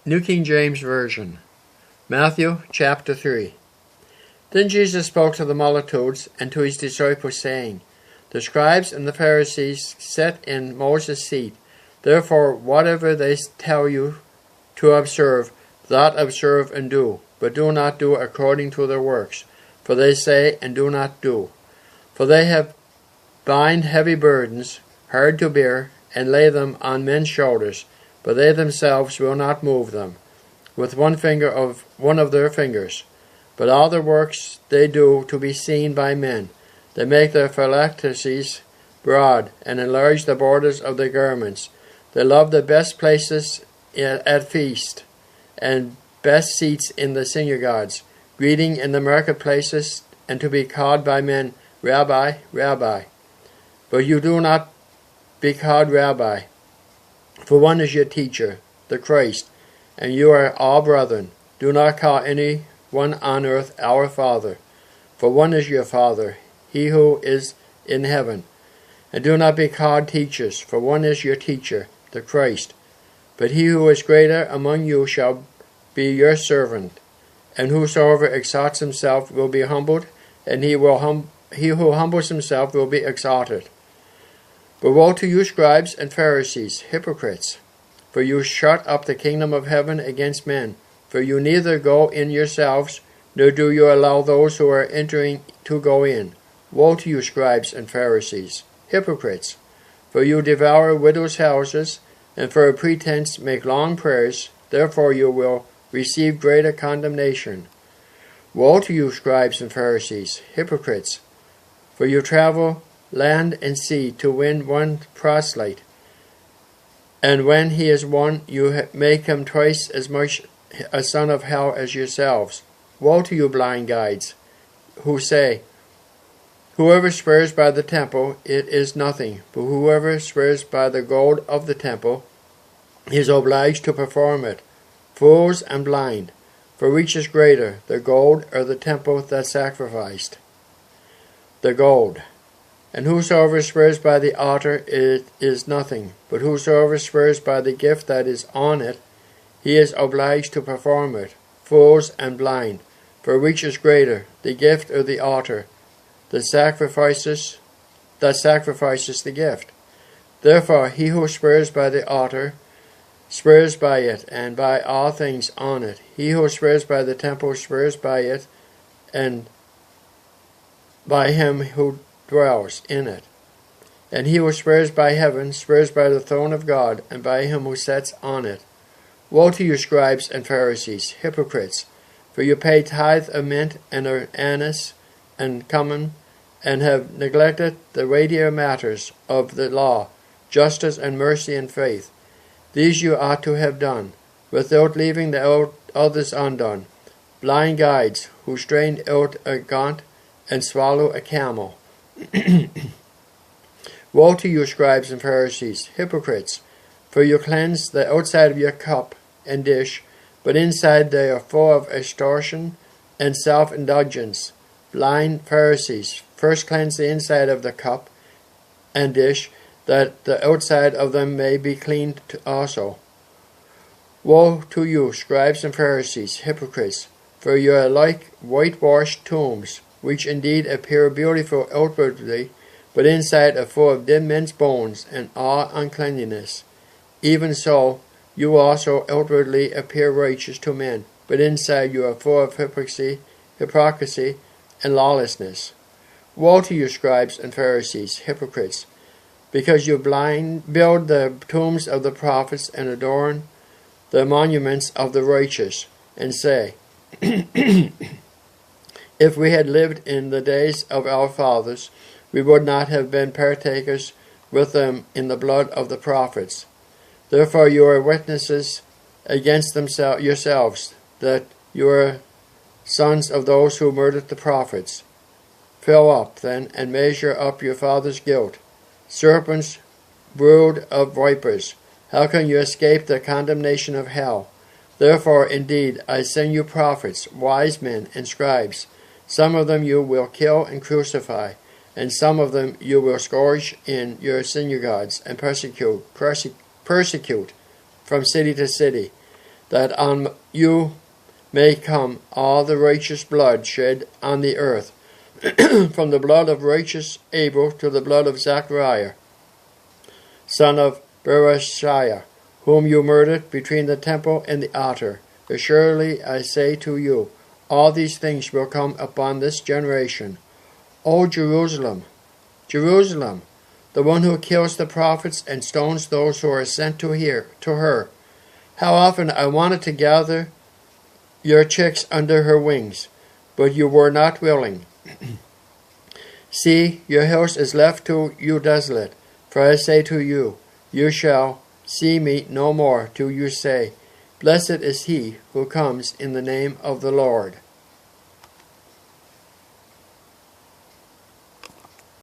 New King James Version. Matthew chapter 3. Then Jesus spoke to the multitudes and to his disciples, saying, The scribes and the Pharisees sit in Moses' seat. Therefore, whatever they tell you to observe, that observe and do, but do not do according to their works. For they say and do not do. For they have bind heavy burdens, hard to bear, and lay them on men's shoulders, but they themselves will not move them with one of their fingers. But all their works they do to be seen by men. They make their phylacteries broad, and enlarge the borders of their garments. They love the best places at feast, and best seats in the synagogues, greeting in the marketplaces, and to be called by men, Rabbi, Rabbi. But you do not be called Rabbi, for one is your teacher, the Christ, and you are all brethren. Do not call any one on earth our Father, for one is your Father, he who is in heaven. And do not be called teachers, for one is your teacher, the Christ. But he who is greater among you shall be your servant. And whosoever exalts himself will be humbled, and he who humbles himself will be exalted. But woe to you, scribes and Pharisees, hypocrites! For you shut up the kingdom of heaven against men. For you neither go in yourselves, nor do you allow those who are entering to go in. Woe to you, scribes and Pharisees, hypocrites! For you devour widows' houses, and for a pretense make long prayers. Therefore you will receive greater condemnation. Woe to you, scribes and Pharisees, hypocrites! For you travel land and sea to win one proselyte, and when he is won, you make him twice as much a son of hell as yourselves. Woe to you, blind guides, who say, Whoever swears by the temple, it is nothing, but whoever swears by the gold of the temple is obliged to perform it. Fools and blind, for which is greater, the gold or the temple that sacrificed? The gold. And whosoever swears by the altar, it is nothing, but whosoever swears by the gift that is on it, he is obliged to perform it. Fools and blind, for which is greater, the gift or the altar that sacrifices the gift? Therefore he who swears by the altar swears by it, and by all things on it. He who swears by the temple swears by it, and by him who dwells in it. And he who swears by heaven swears by the throne of God, and by him who sits on it. Woe to you, scribes and Pharisees, hypocrites! For you pay tithe of mint and of anise and cumin, and have neglected the weightier matters of the law, justice and mercy and faith. These you ought to have done, without leaving the others undone. Blind guides, who strain out a gaunt and swallow a camel. Woe to you, scribes and Pharisees, hypocrites! For you cleanse the outside of your cup and dish, but inside they are full of extortion and self-indulgence. Blind Pharisees, first cleanse the inside of the cup and dish, that the outside of them may be cleaned also. Woe to you, scribes and Pharisees, hypocrites! For you are like whitewashed tombs, which indeed appear beautiful outwardly, but inside are full of dead men's bones and all uncleanness. Even so, you also outwardly appear righteous to men, but inside you are full of hypocrisy and lawlessness. Woe to you, scribes and Pharisees, hypocrites! Because you build the tombs of the prophets and adorn the monuments of the righteous, and say, If we had lived in the days of our fathers, we would not have been partakers with them in the blood of the prophets. Therefore you are witnesses against yourselves, that you are sons of those who murdered the prophets. Fill up, then, and measure up your father's guilt. Serpents, brood of vipers, how can you escape the condemnation of hell? Therefore, indeed, I send you prophets, wise men, and scribes. Some of them you will kill and crucify, and some of them you will scourge in your synagogues and persecute from city to city, that on you may come all the righteous blood shed on the earth, from the blood of righteous Abel to the blood of Zachariah, son of Berechiah, whom you murdered between the temple and the altar. Assuredly I say to you, all these things will come upon this generation. O Jerusalem, Jerusalem, the one who kills the prophets and stones those who are sent to her. How often I wanted to gather your chicks under her wings, but you were not willing. See, your house is left to you desolate. For I say to you, you shall see me no more till you say, Blessed is he who comes in the name of the Lord.